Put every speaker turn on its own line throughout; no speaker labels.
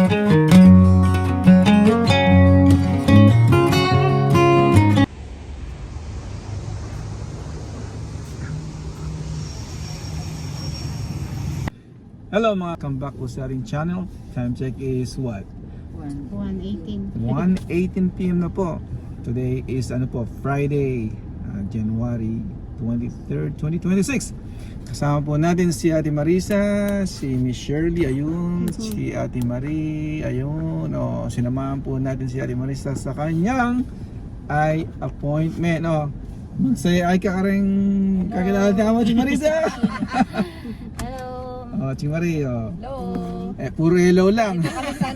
Hello mga, come back po sa ating channel. Time check is what?
1:18.
1:18 PM na po. Today is Friday, January 23rd, 2026. Kasama po natin si Ate Marisa, si Miss Shirley, ayun, si Ate Marie, ayun. Sinamahan po natin si Ate Marisa sa kanyang eye appointment. Magsaya ay kakaring kakilala mo, Ate Marisa. Ching Marie,
Hello.
puro hello lang.
Kami sa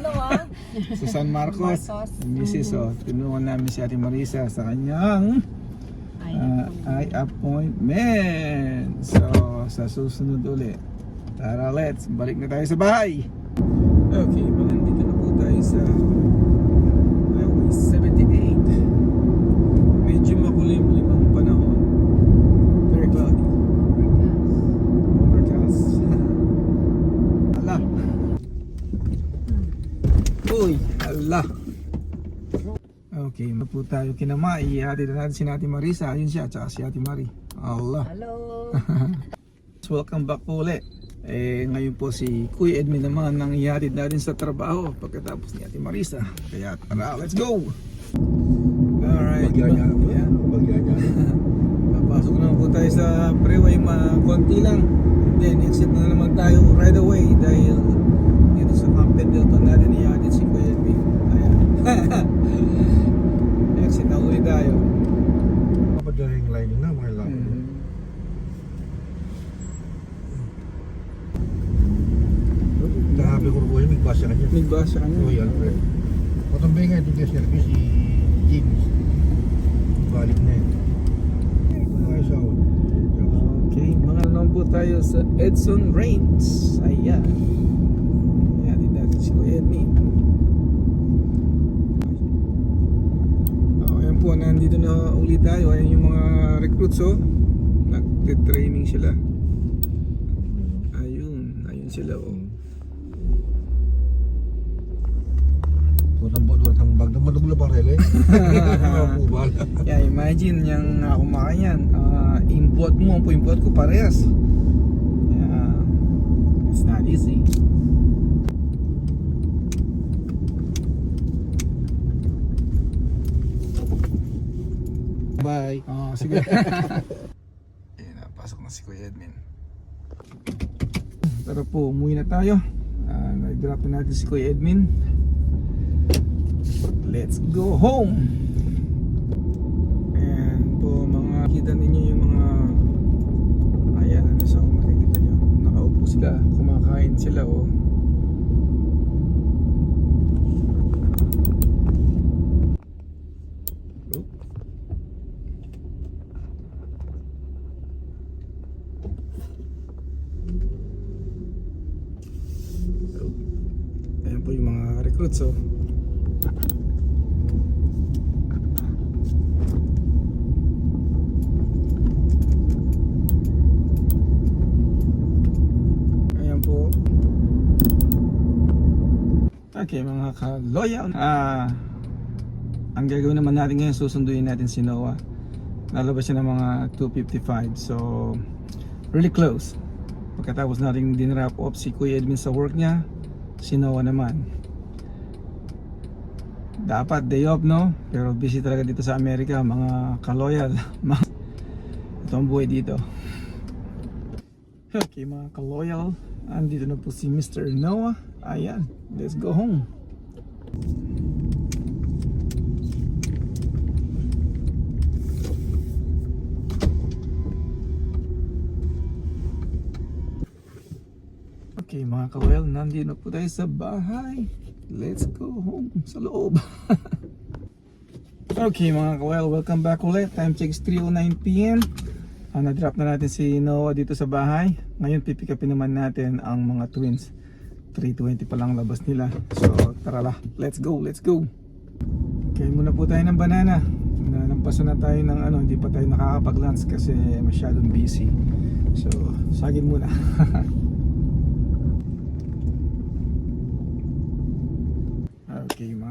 Sa San Marcos, Mrs. Tinuwan namin si Ate Marisa sa kanyang eye appointment. So, sa susunod ulit. Tara, balik na tayo sa bahay. Okay, nandito na po tayo sa Highway 78. Medyo makulimlim ang panahon. Very cloudy. Overcast. Ala. Uy, ala. Okay, po tayo kinamay. Ihatid na natin si Ate Marisa. Ayun siya, tsaka si Ate Marie. Allah.
Hello.
Welcome back po ulit. Ngayon po si Kuya Edmin naman nang ihatid natin sa trabaho pagkatapos ni Ate Marisa. Kaya tara, let's go! Alright. Papasok naman po tayo sa freeway, konti lang. And then exit na naman tayo right away dahil dito sa Campbellton natin ihatid si Kuya Edmin. Ayan. Exit na ulit tayo.
Kapadaling lining na mga lang. Nahabi ko rin po yun, may basa kanya.
May basa ka
Oo,
niya.
yan. Matambay nga ito guys, si James. Balik na yun. Mga isaw.
Okay, mga naman po tayo sa Edson Range. Ayan. Ayan din natin si Kuya Edmin. Ayan po, nandito na ulit tayo. Ayan yung mga recruits nagte-training sila. Ayun sila
Buwan ang bag na madugla pa rin eh.
Yeah, imagine yung kumakain yan. Import mo, import ko parehas. Yeah, it's not easy.
Bye.
Sige. Ayan, napasok na si Kuya Edmin. Tara po, umuwi na tayo. Nag-drop na natin si Kuya Edmin. Let's go home. And po kita ninyo yung mga ayan, so makikita nyo nakaupo sila, kumakain sila Ayan po yung mga recruits Okay mga ka-loyal, ang gagawin naman natin ngayon, susunduin natin si Noah. Lalabas siya ng mga 2:55, so really close. Pagkatapos natin din-wrap up si Kuya Edmin sa work niya, si Noah naman. Dapat day off, no? Pero busy talaga dito sa Amerika mga ka-loyal. Ito ang buhay dito. Okay mga ka-loyal, andito na po si Mr. Noah. Ayan, let's go home. Okay mga ka-loyal, nandito na po tayo sa bahay. Let's go home sa loob. Okay mga ka-loyal, welcome back ulit. Time check is 3:09 PM. Na-drop na natin si Noah dito sa bahay. Ngayon pipikapin naman natin ang mga twins. 3:20 pa lang labas nila. So tara la, let's go. Kain muna po tayo ng banana. Nalampasan na tayo ng hindi pa tayo nakakapag-lunch kasi masyadong busy. So saging muna.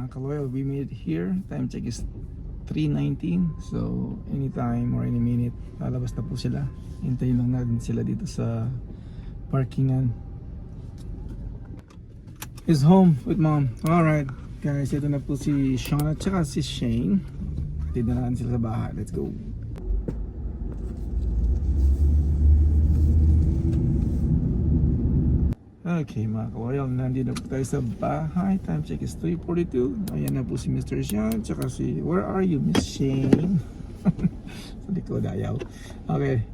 mga kaloyal, we made it here. Time check is 3:19. So anytime or any minute lalabas na po sila. Hintayin lang natin sila dito sa parkingan. Is home with mom. Alright guys, ito na po si Sean at saka si Shane. Hatid na natin sila sa bahay. Let's go. Okay mga kaloyal, nandito na po tayo sa bahay. Time check is 3:42. Ayan na po si Mr. Sean tsaka si, where are you Miss Shane? Sa likod ayaw. Okay.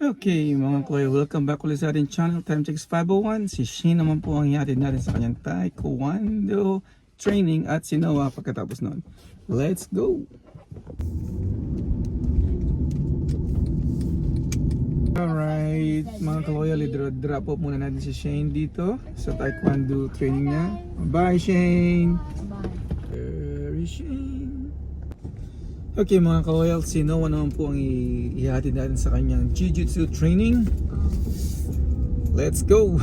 Okay mga kaloyal, welcome back ulit sa ating channel. Time check is 5:01. Si Shane naman po ang ihatid natin sa kanyang taekwondo training at si Noah pagkatapos nun. Let's go! Alright, mga kaloyal, drop off muna natin si Shane dito sa taekwondo training niya. Bye Shane! Very Shane! Okay mga kaloyal, si Noah naman po ang ihatid natin sa kanyang jiu-jitsu training. Let's go!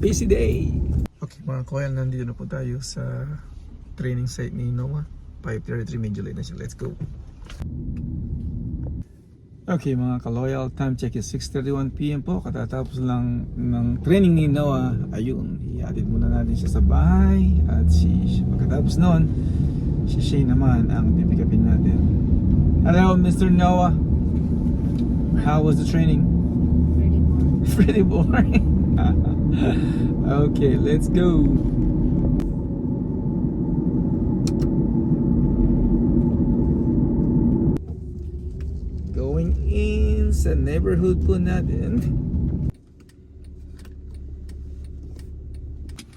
Busy day! Okay mga kaloyal, nandito na po tayo sa training site ni Noah. 5:33, medyo late na siya. Let's go! Okay mga kaloyal, time check is 6:31 PM po. Katatapos lang ng training ni Noah. Ayun, ihatid muna natin siya sa bahay. At pagkatapos noon, si Shane naman ang pipikapin natin. Hello Mr. Noah. How was the training?
Pretty boring.
Pretty boring. Okay, let's go. Going in sa neighborhood po natin.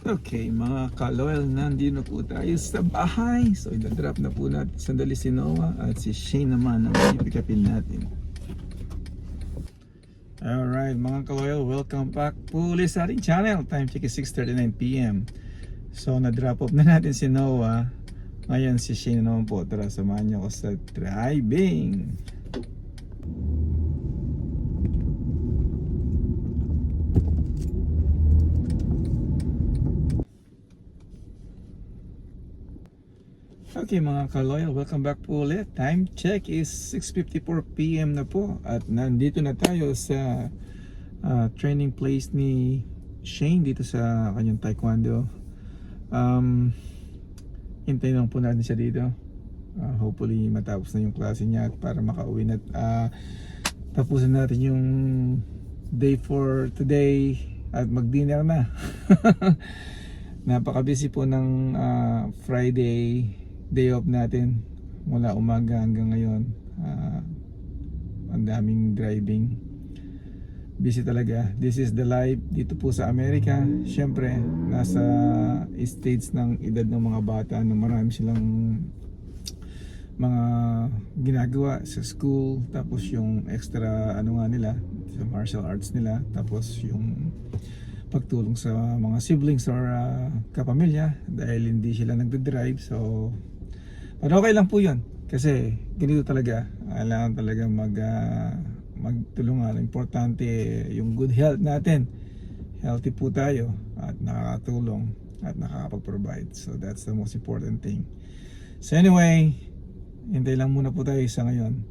Okay mga kaloyal, nandito na po tayo sa bahay. So i-drop na po natin sandali si Noah at si Shane naman ang pipikapin natin. Alright mga kaloyal, welcome back po ulit sa ating channel. Time check is 6:39 PM. So na-drop off na natin si Noah. Ngayon si Shane naman po. Tara, samahan niyo ako sa driving. Okay mga kaloyal, welcome back po ulit. Time check is 6:54 PM na po. At nandito na tayo sa training place ni Shane dito sa kanyang taekwondo. Hintayin lang po natin siya dito. Hopefully matapos na yung klase niya at para makauwi na tapusin natin yung day for today at mag-dinner na. Napaka-busy po ng Friday day off natin mula umaga hanggang ngayon. Ang daming driving, busy talaga. This is the life dito po sa Amerika. Syempre nasa stage ng edad ng mga bata na marami silang mga ginagawa sa school, tapos yung extra nila sa martial arts nila, tapos yung pagtulong sa mga siblings or kapamilya dahil hindi sila nagde-drive. So pero okay lang po yun kasi ganito talaga, kailangan talaga magtulungan. Importante yung good health natin, healthy po tayo at nakakatulong at nakakapag-provide. So that's the most important thing. So anyway, hintay lang muna po tayo sa ngayon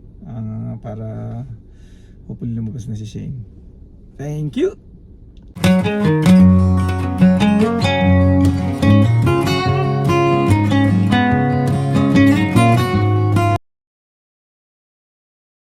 para hopefully lumabas na si Shane. Thank you!